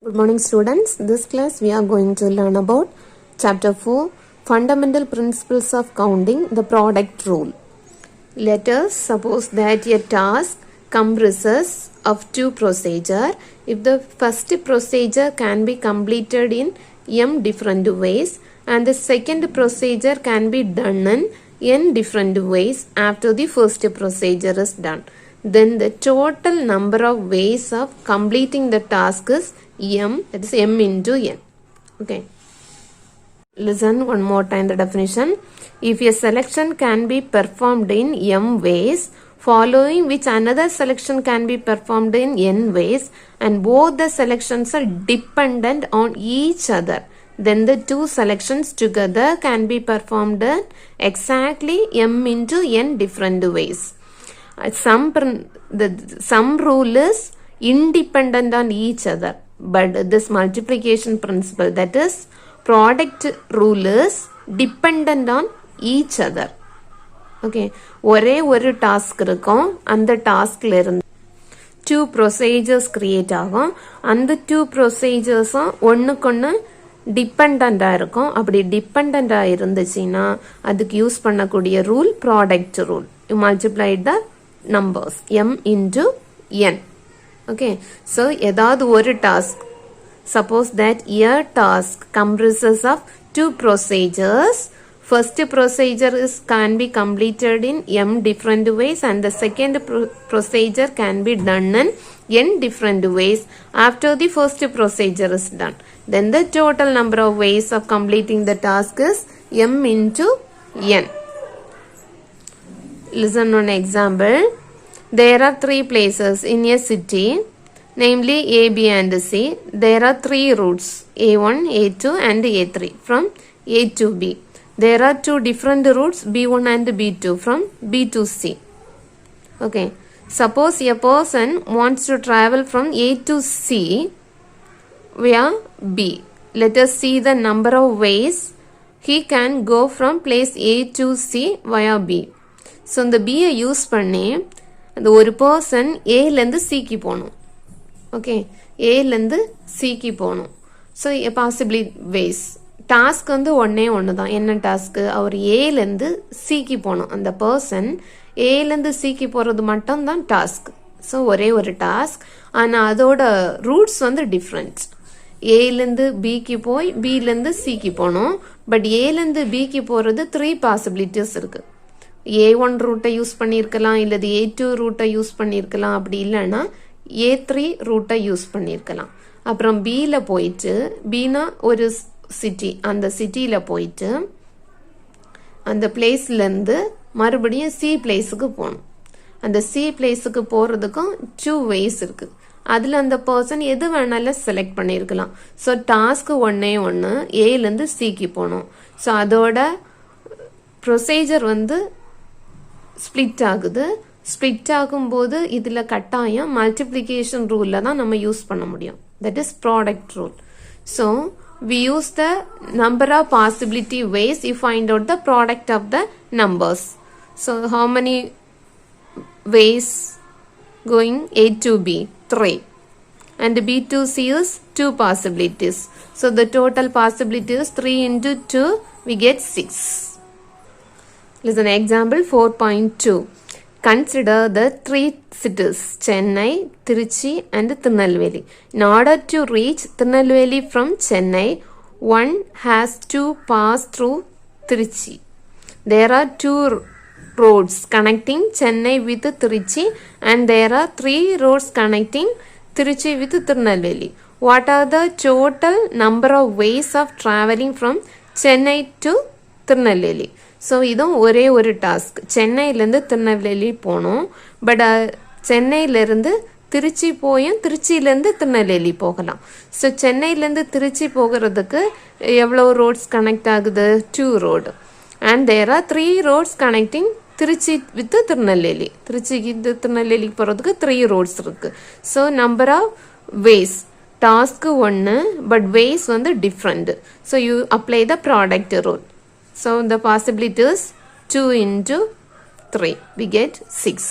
Good morning students. This class we are going to learn about chapter 4 Fundamental Principles of Counting, the product rule. Let us suppose that a task comprises of two procedures. If the first procedure can be completed in m different ways and the second procedure can be done in n different ways after the first procedure is done, then the total number of ways of completing the task is m, that is m into n. Okay. Listen one more time the definition. If a selection can be performed in m ways, following which another selection can be performed in n ways, and both the selections are dependent on each other, then the two selections together can be performed in exactly m into n different ways. Some rule is independent on each other, but this multiplication principle, that is product rule, is dependent on each other. Okay, ஒரே ஒரு task இருக்கும், அந்த டாஸ்க்ல இருந்து two procedures create ஆகும், அந்த two proceduresம் ஒண்ணுக்கொண்ணு டிபெண்டண்டா இருக்கும். அப்படி டிபெண்டண்டா இருந்துச்சுன்னா அதுக்கு யூஸ் பண்ணக்கூடிய rule product rule. You multiplied the numbers m into n. Okay, so ஏதாவது ஒரு task, suppose that a task comprises of two procedures. First procedure can be completed in m different ways and the second procedure can be done in n different ways after the first procedure is done, then the total number of ways of completing the task is m into n. Listen one example. There are three places in a city, namely A, B and C. There are three routes, A1, A2 and A3 from A to B. There are two different routes, B1 and B2 from B to C. Okay. Suppose a person wants to travel from A to C via B. Let us see the number of ways he can go from place A to C via B. So, இந்த B use பண்ணி அந்த ஒரு person ஏலேருந்து சிக்கு போகணும். Okay, ஏலேருந்து சிக்கு போகணும். So possibly ways task வந்து ஒன்று தான். என்ன டாஸ்க்கு? அவர் ஏலேருந்து சிக்கு போகணும். அந்த பர்சன் ஏலேருந்து சிக்கு போகிறது மட்டும்தான் டாஸ்க். ஸோ ஒரே ஒரு டாஸ்க், ஆனால் அதோட ரூட்ஸ் வந்து டிஃப்ரெண்ட். ஏலேருந்து பிக்கு போய் பிலேருந்து சிக்கு போகணும். பட் ஏலேருந்து பிக்கு போகிறது 3 பாசிபிலிட்டிஸ் இருக்குது. A1 ரூட்டை யூஸ் பண்ணியிருக்கலாம், இல்லது A2 ரூட்டை யூஸ் பண்ணியிருக்கலாம், அப்படி இல்லைன்னா A3 ரூட்டை யூஸ் பண்ணியிருக்கலாம். அப்புறம் பியில் போயிட்டு, பினா ஒரு சிட்டி, அந்த சிட்டியில் போயிட்டு அந்த பிளேஸ்லேருந்து மறுபடியும் சி பிளேஸுக்கு போகணும். அந்த சி பிளேஸுக்கு போகிறதுக்கும் 2 ways இருக்குது. அதில் அந்த பர்சன் எது வேணாலும் செலக்ட் பண்ணியிருக்கலாம். ஸோ டாஸ்க்கு ஒன்று ஏலேருந்து சிக்கு போகணும். ஸோ அதோட ப்ரொசீஜர் வந்து ஸ்ப்ளிட் ஆகுது. ஸ்ப்ளிட் ஆகும்போது இதில் கட்டாயம் மல்டிப்ளிகேஷன் ரூலில் தான் நம்ம யூஸ் பண்ண முடியும். That is product rule. So we use the number of possibility ways you find out the product of the numbers. So how many ways going A to B? 3. And B to C is 2 possibilities. So the total possibility is 3 into 2, we get 6. Listen example 4.2. Consider the 3 cities, Chennai, Trichy and Tirunelveli. In order to reach Tirunelveli from Chennai, one has to pass through Trichy. There are 2 roads connecting Chennai with Trichy and there are 3 roads connecting Trichy with Tirunelveli. What are the total number of ways of traveling from Chennai to Tirunelveli? So இதுவும் ஒரே ஒரு task. சென்னையிலேருந்து திருநெல்வேலி போகணும். But சென்னையிலேருந்து திருச்சி போயும் திருச்சியிலேருந்து திருநெல்வேலி போகலாம். So சென்னையிலேருந்து திருச்சி போகிறதுக்கு எவ்வளோ ரோட்ஸ் கனெக்ட் ஆகுது? 2 road. And there are 3 roads connecting Tiruchi with Tirunelveli. திருச்சிக்கு திருநெல்வேலிக்கு போகிறதுக்கு 3 ரோட்ஸ் இருக்குது. ஸோ நம்பர் ஆஃப் வேஸ், டாஸ்க்கு ஒன்று பட் வேஸ் வந்து different. So you apply the product rule. So the possibility is 2 into 3. We get 6.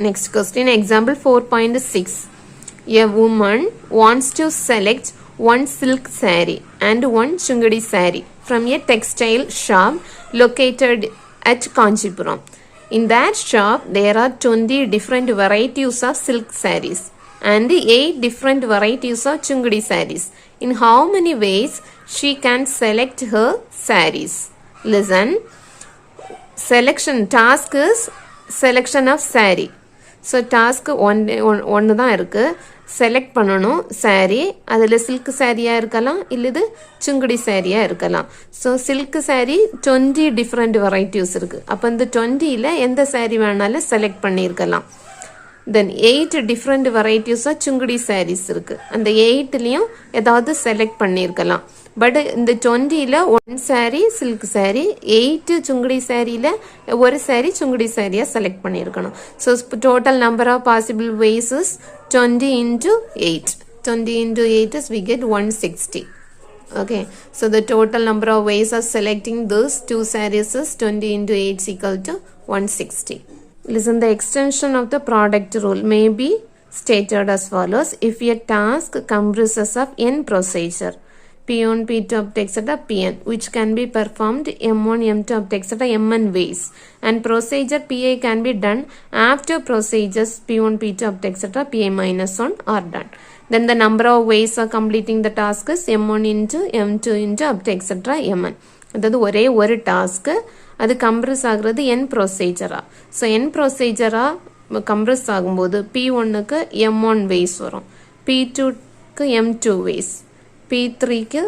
Next question, example 4.6. A woman wants to select one silk saree and one chungadi saree from a textile shop located at Kanchipuram. In that shop, there are 20 different varieties of silk sarees and 8 different varieties of chungadi sarees. In how many ways she can select her sarees? Listen. Selection task is selection of saree. So task ஒன்று தான் இருக்குது. Select பண்ணணும் saree. அதில் silk சாரியாக இருக்கலாம், இல்லது சுங்குடி சாரியாக இருக்கலாம். So silk saree 20 different varieties இருக்குது. அப்போ இந்த 20ல் எந்த saree வேணாலும் செலக்ட் பண்ணியிருக்கலாம். Then 8 different varieties of Sungudi sarees இருக்குது. அந்த 8லேயும் ஏதாவது செலக்ட் பண்ணியிருக்கலாம். பட் இந்த 20ல் 1 saree சில்க் saree, 8 சுங்குடி சாரியில் ஒரு saree சுங்குடி சாரியாக செலக்ட் பண்ணியிருக்கணும். So total number of possible ways is 20 into 8. 20 into 8 is we get 160. Okay, so the total number of ways of selecting those two sarees is 20 into 8 is equal to 160. Listen, the extension of the product rule may be stated as follows. If a task comprises of n procedure, P1, P2 up to etc. Pn, which can be performed M1, M2 up to etc. Mn ways, and procedure Pi can be done after procedures P1, P2 up to etc. Pi minus 1 are done. Then the number of ways of completing the task is M1 into M2 into up to etc. Mn. அதாவது ஒரே ஒரு task அது compress ஆகுறது n ப்ரொசீஜராக. So n ப்ரொசீஜராக compress ஆகும்போது P1க்கு M1 ways வரும், P2க்கு M2 வேஸ், P3க்கு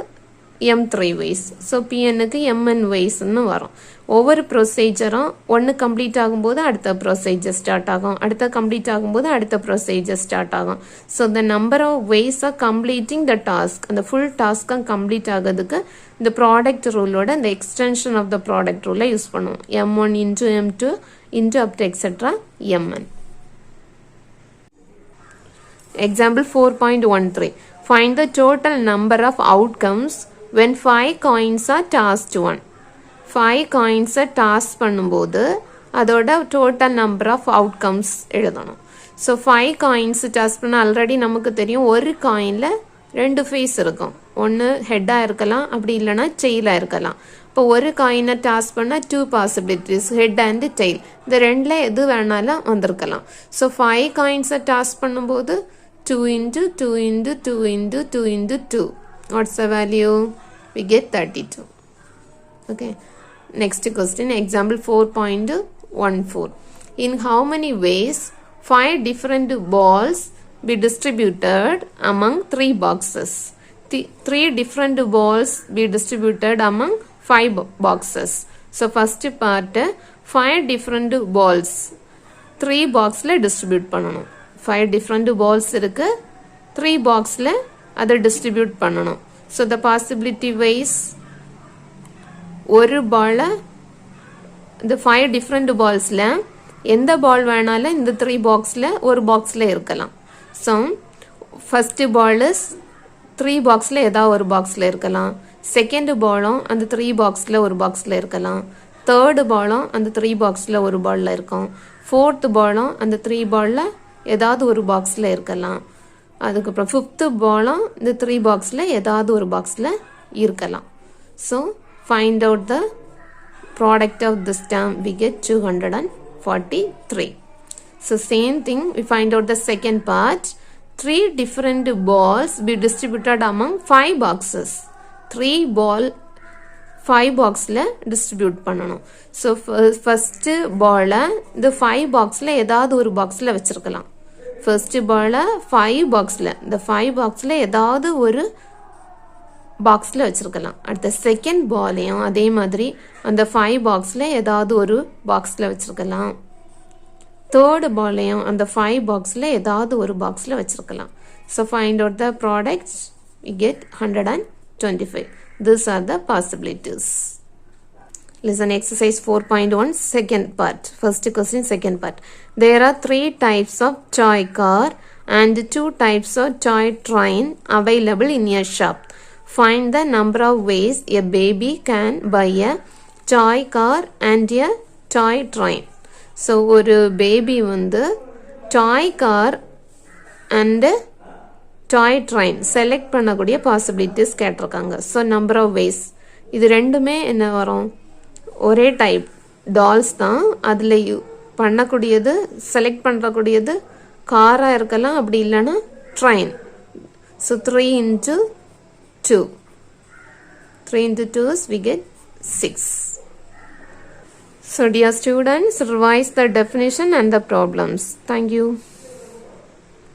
M3 வேஸ், ஸோ Pnக்கு Mn வேஸ்ன்னு வரும். ஒவ்வொரு ப்ரொசீஜரும் ஒன்று கம்ப்ளீட் ஆகும்போது அடுத்த ப்ரொசீஜர் ஸ்டார்ட் ஆகும், அடுத்த கம்ப்ளீட் ஆகும்போது அடுத்த ப்ரொசீஜர் ஸ்டார்ட் ஆகும். So the number of ways of completing the task, அந்த ஃபுல் டாஸ்க்காக கம்ப்ளீட் ஆகிறதுக்கு இந்த ப்ராடக்ட் ரூலோட இந்த எக்ஸ்டென்ஷன் ஆஃப் த ப்ராடக்ட் ரூலை யூஸ் பண்ணுவோம். M1 into M2 into up to etc. Mn. Example 4.13. Find the total number of outcomes when 5 coins are tossed one. 5 coins toss பண்ணும்போது அதோட டோட்டல் நம்பர் ஆஃப் அவுட்கம்ஸ் எழுதணும். So 5 coins toss பண்ண already நமக்கு தெரியும், ஒரு காயினில் 2 face இருக்கும். ஒன்று ஹெட்டாக இருக்கலாம், அப்படி இல்லைனா டெய்லாக இருக்கலாம். இப்போ ஒரு காயினை டாஸ் பண்ணால் 2 பாசிபிலிட்டிஸ், ஹெட் அண்ட் டெய்ல். இந்த ரெண்டில் எது வேணாலும் வந்திருக்கலாம். ஸோ 5 காயின்ஸை டாஸ் பண்ணும்போது 2 into 2 into 2 into 2 into 2. What's the value? We get 32. Okay. Next question, example 4.14. In how many ways 5 different balls be distributed among 3 boxes? 3 different balls be distributed among 5 boxes. So first part, 5 different balls 3 boxல distribute பண்ணணும். 5 different balls இருக்கு, 3 boxல அதை distribute பண்ணணும். So the possibility ways, ஒரு பாலை இந்த 5 different பால்ஸில் எந்த பால் வேணாலும் இந்த 3 பாக்ஸில் ஒரு பாக்ஸில் இருக்கலாம். ஸோ ஃபஸ்ட்டு பால் இஸ் 3 பாக்ஸில் ஏதாவது ஒரு பாக்ஸில் இருக்கலாம். செகண்ட் பாலும் அந்த 3 பாக்ஸில் ஒரு பாக்ஸில் இருக்கலாம். தேர்டு பாலும் அந்த 3 பாக்ஸில் ஒரு பாலில் இருக்கும். ஃபோர்த்து பாலும் அந்த 3 பாலில் ஏதாவது ஒரு பாக்ஸில் இருக்கலாம். அதுக்கப்புறம் ஃபிஃப்த்து பாலும் இந்த 3 பாக்ஸில் ஏதாவது ஒரு பாக்ஸில் இருக்கலாம். So find out the product of this term, we get 243. So same thing, we find out the second part. 3 different balls be distributed among 5 boxes. 3 ball 5 boxல distribute பண்ணணும். So first ball இந்த 5 boxல ஏதாவது ஒரு boxல வச்சிருக்கலாம். First ball 5 boxல, இந்த 5 boxல ஏதாவது ஒரு பாக்ஸில் வச்சுருக்கலாம். அடுத்த செகண்ட் பாலையும் அதே மாதிரி அந்த 5 பாக்ஸில் ஏதாவது ஒரு பாக்ஸில் வச்சுருக்கலாம். தேர்டு பாலையும் அந்த 5 பாக்ஸில் ஏதாவது ஒரு பாக்ஸில் வச்சுருக்கலாம். So find out the products, we get 125. These are the possibilities. Listen, exercise 4.1, second part. First question, second part. There are 3 types of toy car and 2 types of toy train available in a shop. Find the number of ways a baby can buy a toy car and a toy train. So ஒரு baby வந்து toy car and toy train select பண்ணக்கூடிய possibilities கேட்டிருக்காங்க. So number of ways இது ரெண்டுமே என்ன வரும், ஒரே type dolls தான். அதில் பண்ணக்கூடியது செலக்ட் பண்ணக்கூடியது காராக இருக்கலாம், அப்படி இல்லைன்னா train. So 3 into 2. 3 into 2 is we get 6. So dear students, revise the definition and the problems. Thank you.